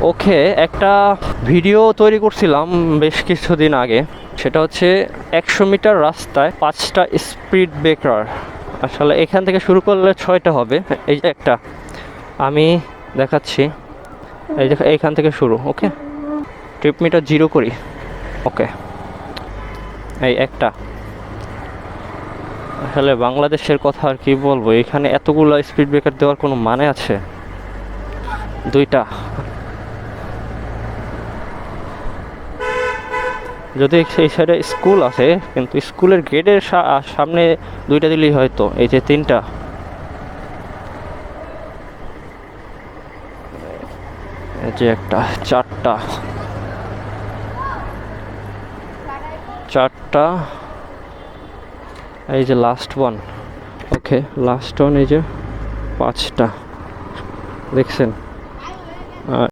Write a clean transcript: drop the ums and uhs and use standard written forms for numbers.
ওকে, একটা ভিডিও তৈরি করছিলাম বেশ কিছুদিন আগে। সেটা হচ্ছে 100 মিটার রাস্তায় 5টা স্পিড ব্রেকার। আসলে এখান থেকে শুরু করলে 6টা হবে। এই যে একটা আমি দেখাচ্ছি, এই যে এইখান থেকে শুরু। ওকে, ট্রিপ মিটার 0 করি। ওকে, এই একটা। আসলে বাংলাদেশের কথা আর কি বলবো, এখানে এতগুলো স্পিড ব্রেকার দেওয়ার কোনো মানে আছে? 2টা, যদি এই সাইডে স্কুল আছে, কিন্তু স্কুলের গেটের সামনে 2টা দিলেই হয়তো। এই যে 3টা, এই যে একটা, 4টা, 4টা, এই যে লাস্ট ওয়ান। ওকে, লাস্ট ওয়ান, এই যে 5টা, দেখছেন?